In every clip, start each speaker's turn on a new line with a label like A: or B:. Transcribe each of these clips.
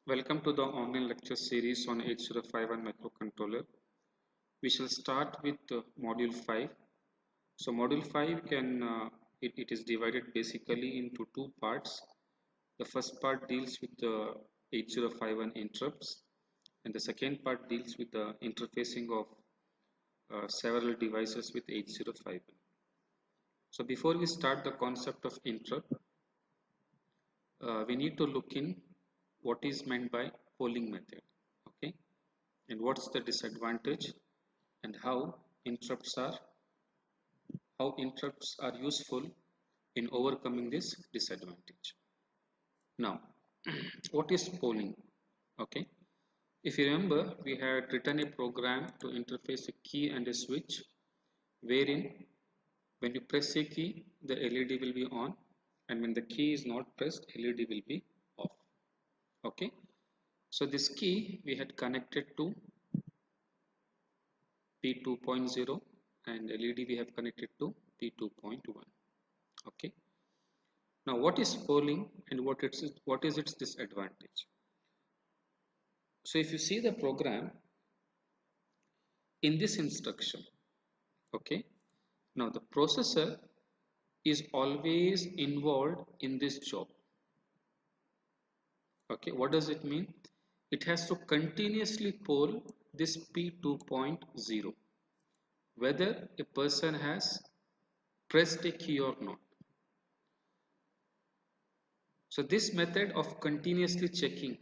A: Welcome to the online lecture series on 8051 microcontroller. We shall start with module 5. So module 5 it is divided basically into two parts. The first part deals with the 8051 interrupts and the second part deals with the interfacing of several devices with 8051. So before we start the concept of interrupt, we need to look in what is meant by polling method, okay, and what's the disadvantage and how interrupts are useful in overcoming this disadvantage. Now, what is polling? Okay, if you remember, we had written a program to interface a key and a switch, wherein when you press a key, the LED will be on, and when the key is not pressed, LED will be off. Okay, so this key we had connected to P2.0 and LED we have connected to P2.1. Okay. Now what is polling and what is its disadvantage? So if you see the program in this instruction, okay, now the processor is always involved in this job. Okay, what does it mean? It has to continuously poll this P2.0 whether a person has pressed a key or not. So this method of continuously checking,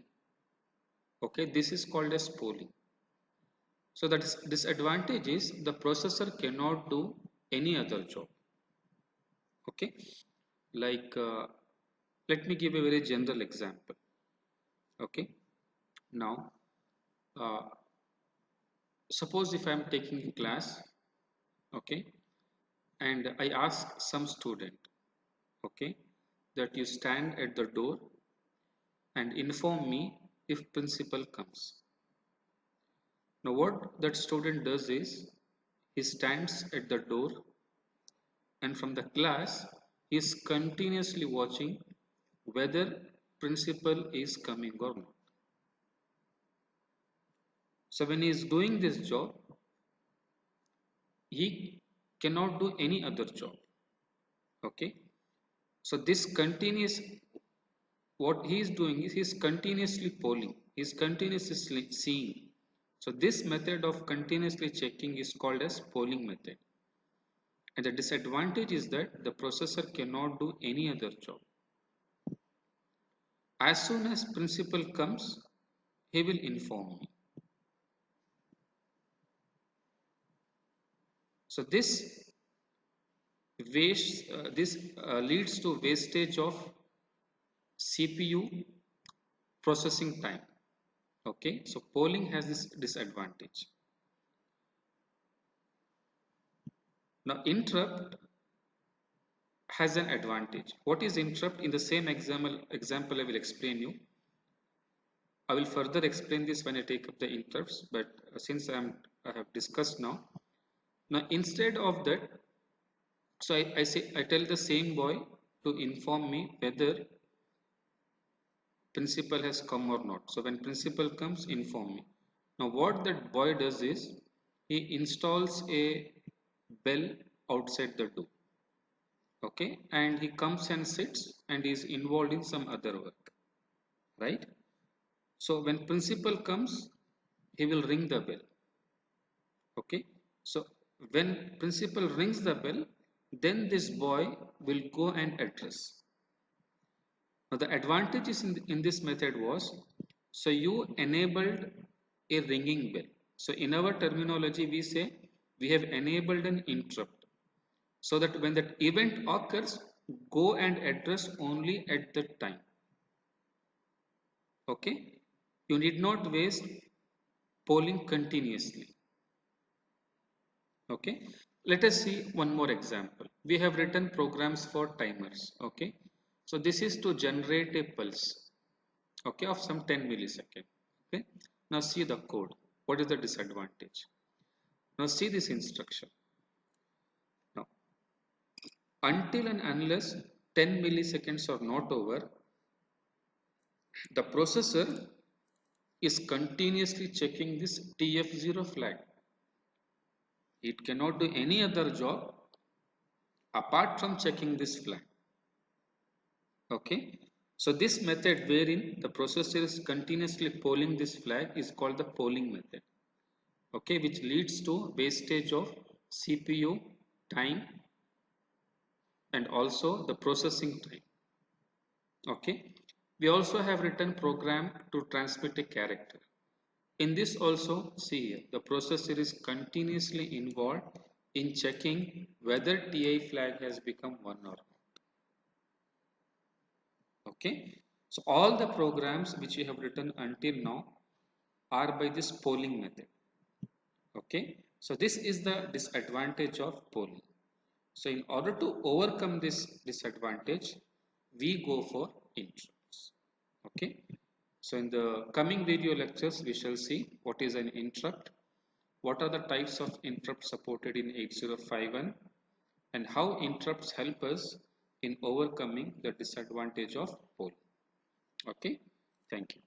A: okay, this is called as polling. So that disadvantage is the processor cannot do any other job. Okay, like let me give a very general example. Okay, now uh, suppose if I am taking a class, okay, and I ask some student, okay, that you stand at the door and inform me if principal comes. Now what that student does is he stands at the door, and from the class he is continuously watching whether principal is coming or not. So when he is doing this job, he cannot do any other job. Okay. So this continuous, what he is doing is he is continuously polling, he is continuously seeing. So this method of continuously checking is called as polling method. And the disadvantage is that the processor cannot do any other job. As soon as principal comes, he will inform me. So this leads to wastage of CPU processing time. Okay, so polling has this disadvantage. Now interrupt has an advantage. What is interrupt? In the same example I will explain you. I will further explain this when I take up the interrupts, but since I have discussed now. Now instead of that, so I tell the same boy to inform me whether principal has come or not. So when principal comes, inform me. Now what that boy does is he installs a bell outside the door. Okay, and he comes and sits and is involved in some other work, right? So when principal comes, he will ring the bell. Okay, so when principal rings the bell, then this boy will go and address. Now the advantages in this method was, so you enabled a ringing bell. So in our terminology we say we have enabled an interrupt, so that when that event occurs, go and address only at that time. Okay, you need not waste polling continuously. Okay, let us see one more example. We have written programs for timers. Okay, so this is to generate a pulse, okay, of some 10 millisecond. Okay, now see the code. What is the disadvantage? Now see this instruction. Now until and unless 10 milliseconds are not over, the processor is continuously checking this TF0 flag. It cannot do any other job apart from checking this flag. Okay. So this method wherein the processor is continuously polling this flag is called the polling method. Okay, which leads to wastage of CPU time and also the processing time. Okay. We also have written program to transmit a character. In this also, see here, the processor is continuously involved in checking whether TI flag has become 1 or not. Okay. So all the programs which we have written until now are by this polling method. Okay. So this is the disadvantage of polling. So in order to overcome this disadvantage, we go for interrupts. Okay. So in the coming video lectures, we shall see what is an interrupt, what are the types of interrupts supported in 8051, and how interrupts help us in overcoming the disadvantage of polling. Okay. Thank you.